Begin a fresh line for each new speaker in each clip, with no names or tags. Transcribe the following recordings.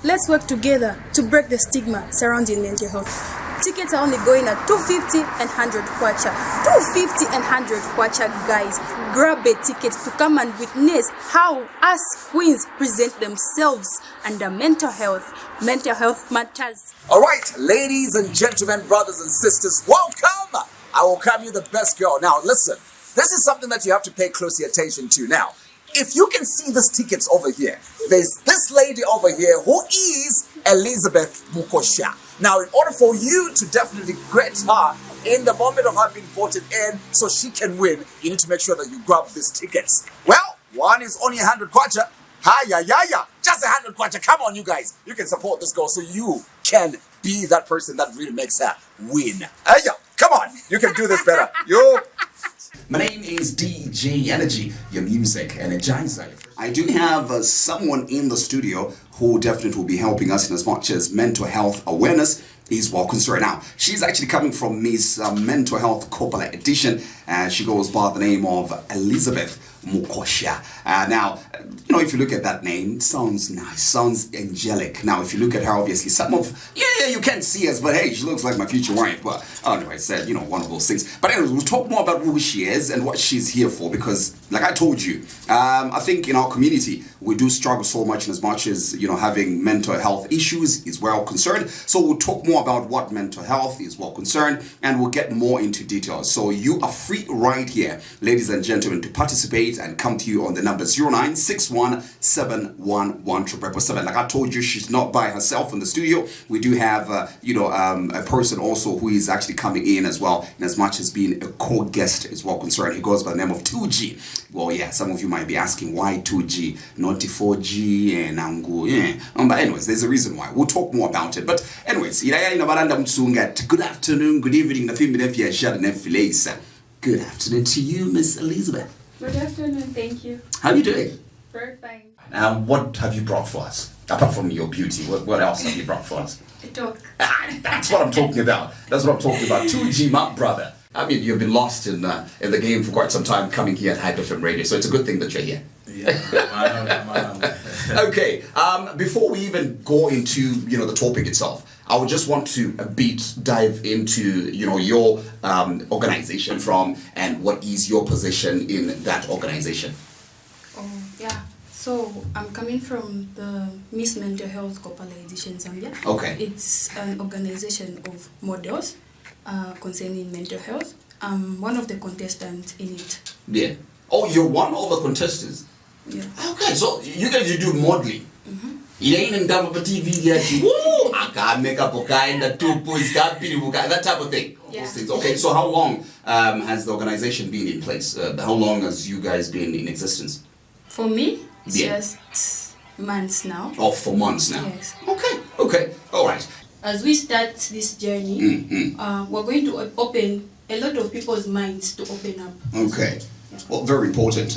Let's work together to break the stigma surrounding mental health. Tickets are only going at 250 and 100 kwacha. 250 and 100 kwacha, guys. Grab a ticket to come and witness how us queens present themselves under mental health. Mental health matters.
All right, ladies and gentlemen, brothers and sisters, welcome. I will come you the best girl. Now, listen, this is something that you have to pay close attention to. Now, if you can see these tickets over here, there's this lady over here who is Elizabeth Mukosha. Now, in order for you to definitely get her in the moment of her being voted in so she can win, you need to make sure that you grab these tickets. Well, one is only 100 kwacha. Hi. Just 100 kwacha. Come on, you guys. You can support this girl so you can be that person that really makes her win. Hiya, come on. You can do this better. You.
My name is DJ Energy, your music energizer. I do have someone in the studio who definitely will be helping us in as much as mental health awareness is well concerned. Now, she's actually coming from Miss Mental Health Kopala edition. She goes by the name of Elizabeth Mukosha. Now, you know, if you look at that name, it sounds nice, sounds angelic. Now, if you look at her, obviously, you can't see us, but hey, she looks like my future wife. But anyway, I said, you know, one of those things. But anyways, we'll talk more about who she is and what she's here for, because, like I told you, I think in our community, we do struggle so much in as much as, you know, having mental health issues is well concerned. So we'll talk more about what mental health is well concerned, and we'll get more into details. So you are free right here, ladies and gentlemen, to participate and come to you on the number 0961711777. Like I told you, she's not by herself in the studio. We do have, a person also who is actually coming in as well, in as much as being a co-guest is well concerned. He goes by the name of 2G. Well, yeah, some of you might be asking why 2G, not 4G, and but anyways, there's a reason why. We'll talk more about it. But anyways, good afternoon, good evening. Good afternoon to you, Miss Elizabeth.
Good afternoon, thank you.
How are you doing?
Very fine.
What have you brought for us? Apart from your beauty, what else have you brought for us?
A talk.
That's what I'm talking about. 2G, my brother. I mean, you've been lost in the game for quite some time, coming here at Hype FM Radio, so it's a good thing that you're here.
Yeah,
Okay, before we even go into, the topic itself, I would just want to dive into, your organization and what is your position in that organization.
Oh, yeah. So I'm coming from the Miss Mental Health Kopala edition Zambia.
Okay.
It's an organization of models concerning mental health. I'm one of the contestants in it.
Yeah. Oh, you're one of the contestants?
Yeah.
Okay, so you guys, you do modeling. That type of thing.
Yeah.
Those things. Okay, so how long has the organization been in place? How long has you guys been in existence?
For me, it's just months now.
Oh, for months now.
Yes.
Okay, all right.
As we start this journey, we're going to open a lot of people's minds to open up.
Okay. Well, very important.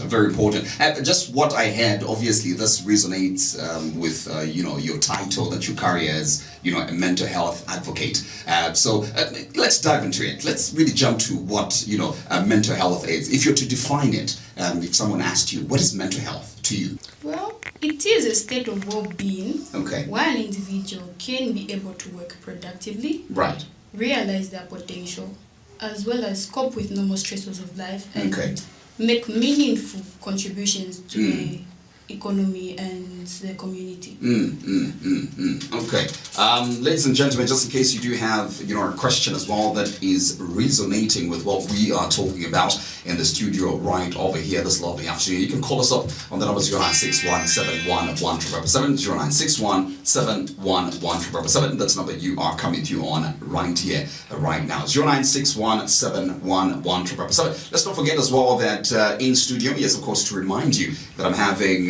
And just what I had, obviously, this resonates with, your title that you carry as, a mental health advocate. So let's dive into it. Let's really jump to what, mental health is. If you're to define it, if someone asked you, what is mental health to you?
Well, it is a state of well-being
Okay.
where an individual can be able to work productively,
Right.
realize their potential, as well as cope with normal stresses of life and
Okay.
make meaningful contributions to the economy and the community.
Okay. Ladies and gentlemen, just in case you do have, a question as well that is resonating with what we are talking about in the studio right over here this lovely afternoon, you can call us up on the number 0961711777, 0961711777. That's the number you are coming to on right here, right now. 0961711777. Let's not forget as well that in studio, yes, of course, to remind you that I'm having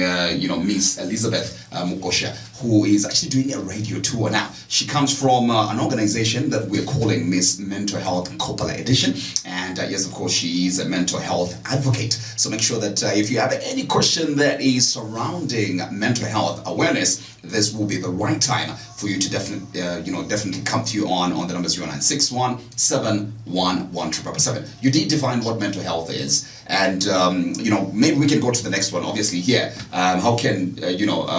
Miss Elizabeth Mukosha, who is actually doing a radio tour now. She comes from an organization that we're calling Miss Mental Health Kopala Edition, and yes, of course, she is a mental health advocate. So make sure that if you have any question that is surrounding mental health awareness, this will be the right time for you to definitely come to you on the number 0961711777. You did define what mental health is, and maybe we can go to the next one. Obviously, here, how can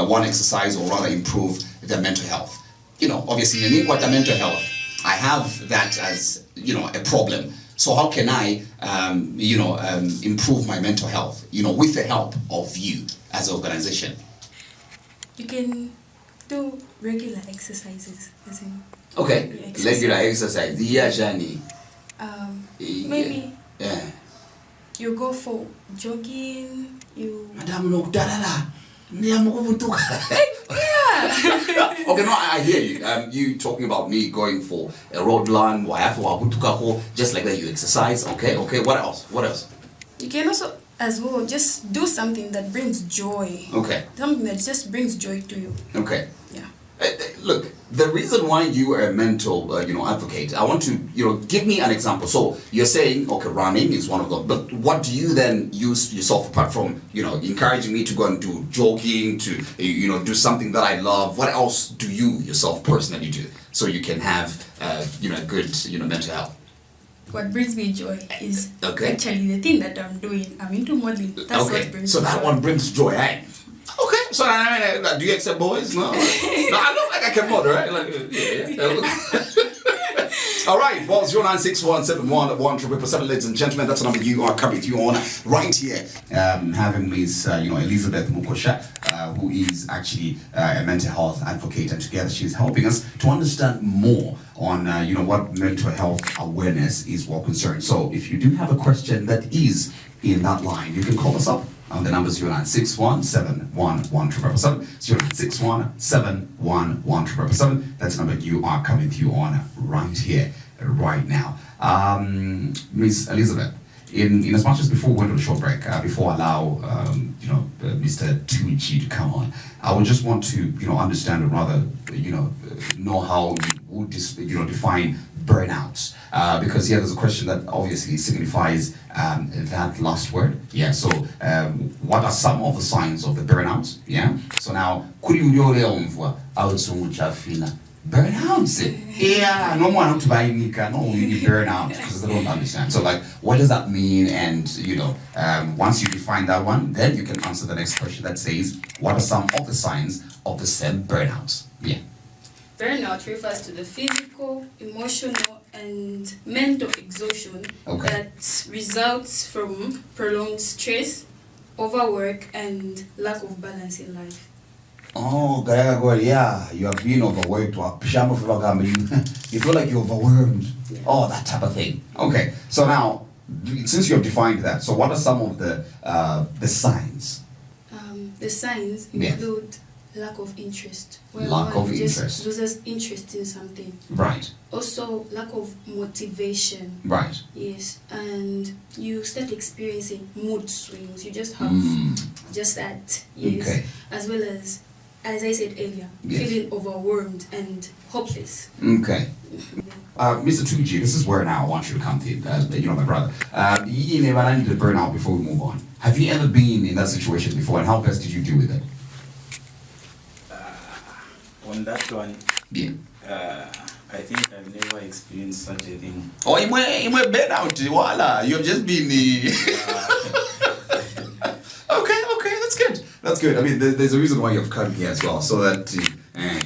one exercise or rather improve their mental health. Obviously, in what the mental health, I have that as, a problem. So how can I, improve my mental health, with the help of you as an organization?
You can do regular exercises.
Okay, regular exercise. Yeah, Jani.
Maybe
Yeah.
you go for jogging.
Madam, no, Okay, no, I hear you. You talking about me going for a road run, just like that. You exercise. Okay. What else?
You can also, as well, just do something that brings joy.
Okay.
Something that just brings joy to you.
Okay.
Yeah.
Look, the reason why you are a mental, advocate, I want to, give me an example. So you're saying, okay, running is one of them, but what do you then use yourself apart from, encouraging me to go and do jogging, to, do something that I love? What else do you yourself personally do so you can have, good, mental health?
What brings me joy is
Okay.
actually the thing that I'm doing. I'm into modeling. That's what brings
So
me
that
joy.
one brings joy, eh? Okay, so do you accept boys? No, no, I look like I can model, right? All right, well, 0961711777, ladies and gentlemen, that's the number you are coming through on right here. Having Miss, Elizabeth Mukosha, who is actually a mental health advocate, and together she's helping us to understand more on, what mental health awareness is well concerned. So if you do have a question that is in that line, you can call us up. The number is 0961711777, 0961711777. That's the number you are coming through on right here, right now. Ms. Elizabeth, in as much as before we went on a short break, before I allow Mr. Tuichi to come on, I would just want to understand, or rather know how you would define burnouts, because there's a question that obviously signifies that last word. Yeah. So what are some of the signs of the burnout? Yeah. So now burnouts. Yeah, no one to buy Nika, no, you need burnout because they don't understand. So what does that mean? And once you define that one, then you can answer the next question that says, what are some of the signs of the said burnouts? Yeah.
Burnout refers to the physical, emotional, and mental exhaustion that results from prolonged stress, overwork, and lack of balance in life.
Oh, yeah, you have been overworked. You feel like you're overwhelmed. Yeah. Oh, that type of thing. Okay, so now, since you have defined that, so what are some of the signs?
The signs include lack of interest.
Lack of interest.
Just loses interest in something.
Right.
Also, lack of motivation.
Right.
Yes, and you start experiencing mood swings. You just have just that. Yes. Okay. As well as I said earlier, feeling overwhelmed and hopeless. Okay.
Mr. Tuji, this is where now I want you to come in, my brother. You never need to burn out before we move on. Have you ever been in that situation before, and how best did you deal with it?
On that one,
yeah.
I think I've never experienced such a thing.
Oh, you went burn out, voila. You've just been the... Okay, that's good. That's good. I mean, there's a reason why you've come here as well, so that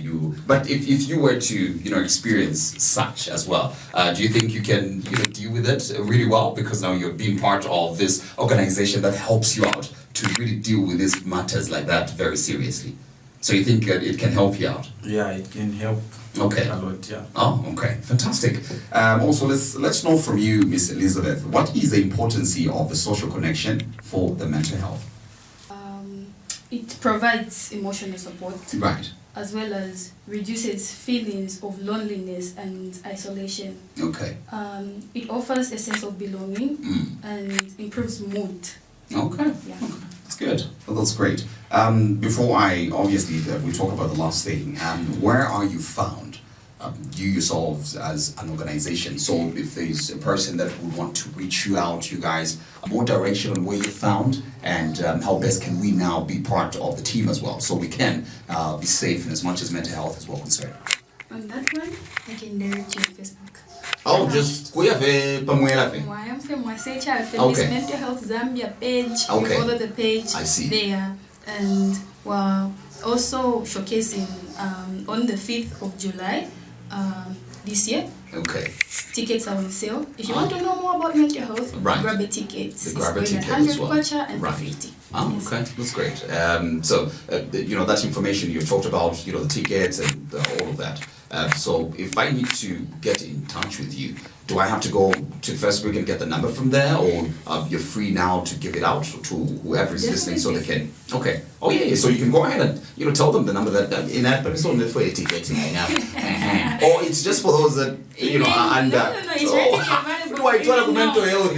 you... But if you were to, experience such as well, do you think you can, deal with it really well? Because now you're being part of this organization that helps you out to really deal with these matters like that very seriously. So you think it can help you out?
Yeah, it can help.
Okay.
A lot, yeah.
Oh, okay, fantastic. Also, let's know from you, Miss Elizabeth, what is the importance of the social connection for the mental health?
It provides emotional support.
Right.
As well as reduces feelings of loneliness and isolation.
Okay.
It offers a sense of belonging and improves mood.
Okay.
Yeah.
Okay. That's good. Well, that's great. Before we talk about the last thing, where are you found? You yourselves as an organization. So if there's a person that would want to reach you out, you guys, more direction on where you're found and how best can we now be part of the team as well, so we can be safe in as much as mental health is well concerned.
On that one, I can direct you on Facebook.
Oh, just
Mental Health Zambia page.
Okay.
You follow the page.
I see.
There, and we're also showcasing on the 5th of July this year.
Okay.
Tickets are on sale. If you want to know more about mental health,
Right.
grab a ticket.
The
It's
grab a
going
ticket
at 100
as well.
kwacha and
Right.
50.
Oh,
Yes.
okay, that's great. So, that information you talked about, the tickets and all of that. So, if I need to get in touch with you, do I have to go to Facebook and get the number from there, or you're free now to give it out to whoever is listening so they can? Okay. Oh yeah. So you can go ahead and tell them the number that in that episode for a ticket now, or it's just for those that under.
No, it's readily available.
Do I tell
Even
mental
now.
health?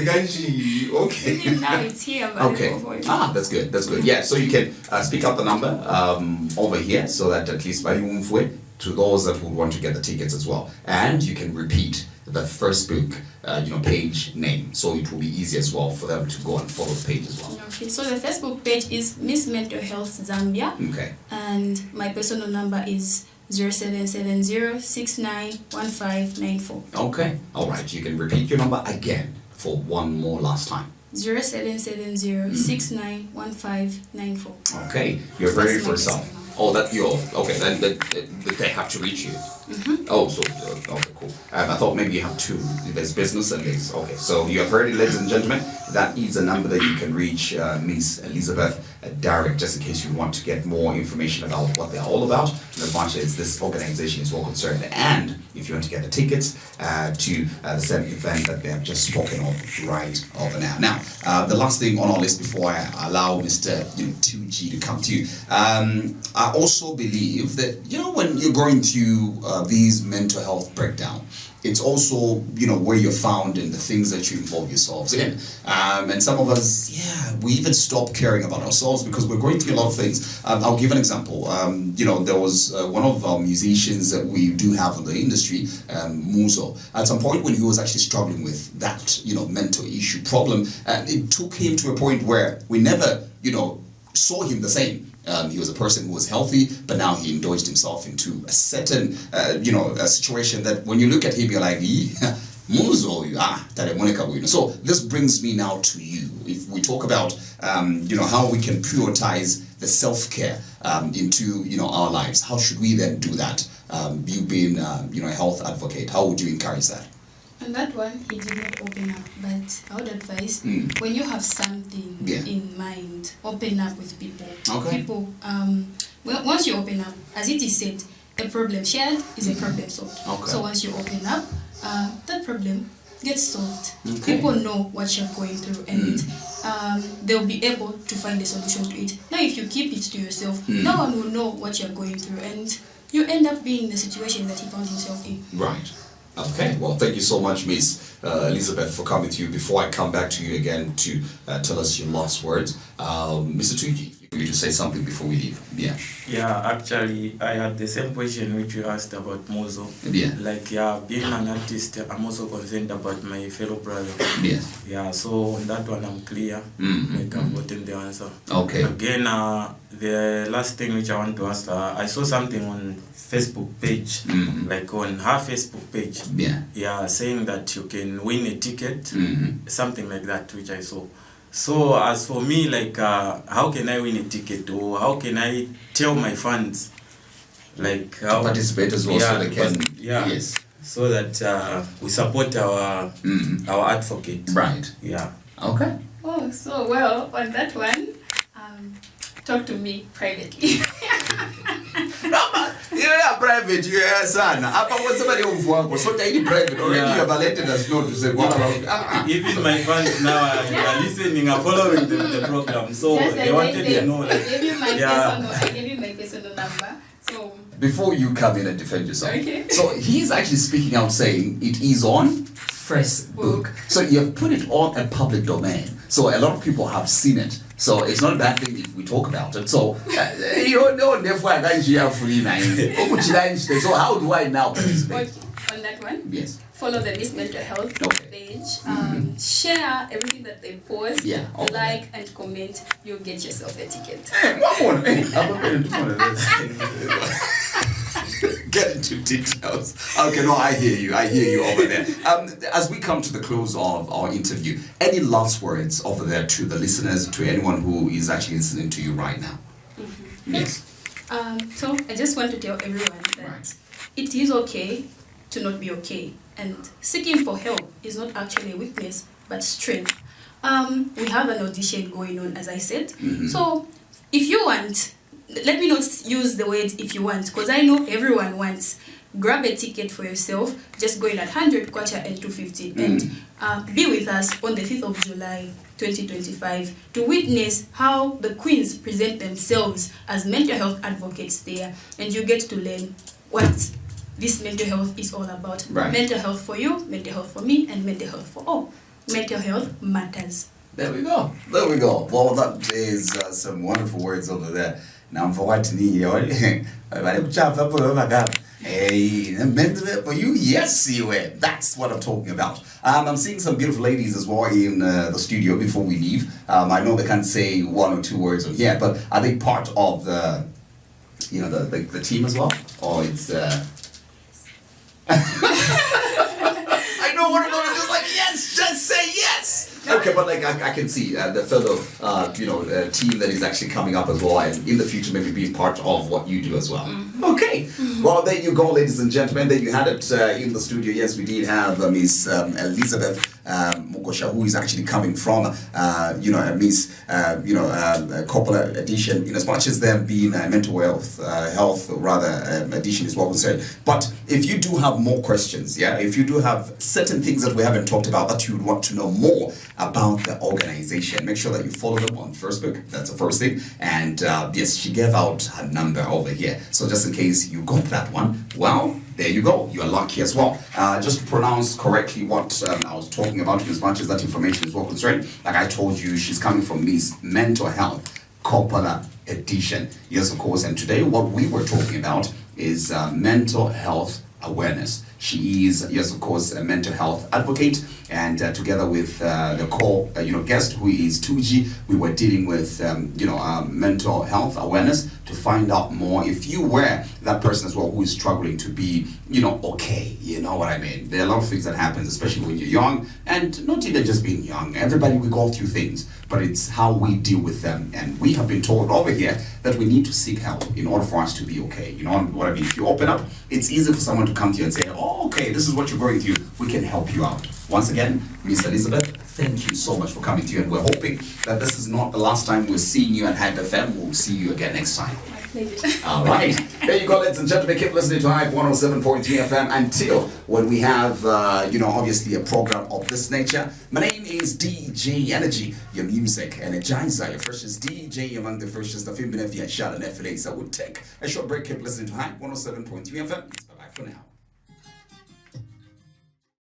Okay.
Even now it's here available
Okay.
for you.
That's good. That's good. Yeah. So you can speak out the number over here, so that at least by Umfwe to those that would want to get the tickets as well, and you can repeat the Facebook page name, so it will be easy as well for them to go and follow the page as well.
Okay, so the Facebook page is Miss Mental Health Zambia,
Okay.
and my personal number is 0770691594.
Okay. All right. You can repeat your number again for one more last time.
0770691594.
Okay. You're ready
That's
for
my
yourself.
personal number.
Oh, that you're okay. Then they have to reach you. Oh, so okay, cool. I thought maybe you have two. There's business and there's okay. So you have heard it, ladies and gentlemen. That is a number that you can reach Miss Elizabeth direct, just in case you want to get more information about what they're all about, and as much as this organization is well concerned. And if you want to get the tickets to the same event that they have just spoken of right over now. Now, the last thing on our list before I allow Mr. 2G to come to you, I also believe that when you're going through these mental health breakdown, it's also where you're found in the things that you involve yourselves in, and some of us, we even stop caring about ourselves because we're going through a lot of things. I'll give an example. There was one of our musicians that we do have in the industry, Muzo. At some point when he was actually struggling with that mental issue problem, it took him to a point where we never saw him the same. He was a person who was healthy, but now he indulged himself into a certain, a situation that when you look at him, you're like, Muzo, So this brings me now to you. If we talk about, how we can prioritize the self-care into, our lives, how should we then do that? You being, a health advocate, how would you encourage that?
On that one, he did not open up, but I would advise when you have something in mind, open up with people.
Okay.
People, once you open up, as it is said, a problem shared is a problem solved.
Okay.
So once you open up, that problem gets solved.
Okay.
People know what you're going through, and they'll be able to find a solution to it. Now, if you keep it to yourself, no one will know what you're going through, and you end up being in the situation that he found himself in.
Right. Okay, well, thank you so much, Miss Elizabeth, for coming to you. Before I come back to you again to tell us your last words, Mr. Tuji, you need to say something before we leave. Yeah.
Yeah, actually, I had the same question which you asked about Mozo.
Yeah.
Like, being an artist, I'm also concerned about my fellow brother.
Yeah.
Yeah, so on that one, I'm clear. Like, I've gotten the answer.
Okay.
Again, the last thing which I want to ask, I saw something on Facebook page, like on her Facebook page.
Yeah.
Yeah, saying that you can win a ticket, something like that, which I saw. So as for me, like, how can I win a ticket, or how can I tell my fans, like, how
To participate as well, so they can. Yes.
so that we support our advocate.
Right.
Yeah.
Okay.
Oh, so well, on that one, talk to me privately.
Private, son. Somebody so private already. You have letting us know to say what about.
Even my fans now are listening, are following the program, so
Just
they wanted to know.
I gave you my personal number. So
Before you come in and defend yourself.
Okay.
So he's actually speaking out saying it is on Facebook. So you have put it on a public domain. So a lot of people have seen it. So it's not a bad thing if we talk about it. So therefore I can't share free now. So how do I now participate?
on that one,
Yes.
follow the Miss Mental Health page. Share everything that they post.
Yeah, okay.
Like and comment. You'll get yourself a ticket.
One more. Get into details. Okay, no, I hear you over there. As we come to the close of our interview, any last words over there to the listeners, to anyone who is actually listening to you right now? Yes.
So I just want to tell everyone that it is okay to not be okay, and seeking for help is not actually a weakness but strength. We have an audition going on, as I said. So if you want, let me not use the word if you want, because I know everyone wants. Grab a ticket for yourself, just go in at 100 kwacha and 250 and be with us on the 5th of July 2025 to witness how the queens present themselves as mental health advocates there, and you get to learn what this mental health is all about. Mental health for you, mental health for me, and mental health for all. Mental health matters.
There we go. There we go. Well, that is some wonderful words over there. Now, for what hey, for you, yes, you will. That's what I'm talking about. I'm seeing some beautiful ladies as well in the studio before we leave. I know they can't say one or two words on here, but are they part of the, you know, the team as well? Or it's I know one of them is just like, yes, just say yes. Okay, but like I can see the fellow, team that is actually coming up as well, and in the future maybe being part of what you do as well. Okay, well there you go, ladies and gentlemen. There you had it in the studio. Yes, we did have Miss Elizabeth Mukosha, who is actually coming from, Miss, Kopala edition. In as much as them being mental health edition is what we say. But if you do have more questions, if you do have certain things that we haven't talked about that you would want to know more about the organization, make sure that you follow them on Facebook. That's the first thing. And yes, she gave out her number over here. So just in case you got that one, well, there you go. You are lucky as well. Just to pronounce correctly what I was talking about, as much as that information is well concerned. Like I told you, she's coming from Miss Mental Health, Kopala edition. Yes, of course. And today what we were talking about is mental health awareness. She is, yes, of course, a mental health advocate, and together with the guest, who is 2G, we were dealing with, mental health awareness to find out more. If you were that person as well who is struggling to be, okay, you know what I mean. There are a lot of things that happens, especially when you're young, and not even just being young. Everybody, we go through things, but it's how we deal with them. And we have been told over here that we need to seek help in order for us to be okay. You know what I mean? If you open up, it's easy for someone to come to you and say, oh, okay, this is what you're going through. We can help you out. Once again, Miss Elizabeth, thank you so much for coming to you, and we're hoping that this is not the last time we're seeing you at Hype FM. We'll see you again next time.
My pleasure.
All right. There you go, ladies and gentlemen. Keep listening to Hype 107.3 FM until when we have, obviously a program of this nature. My name is DJ Energy, your music energizer, your freshest DJ among the freshest of him. If you shot an FLA, so we'll take a short break. Keep listening to Hype 107.3 FM. Bye-bye for now.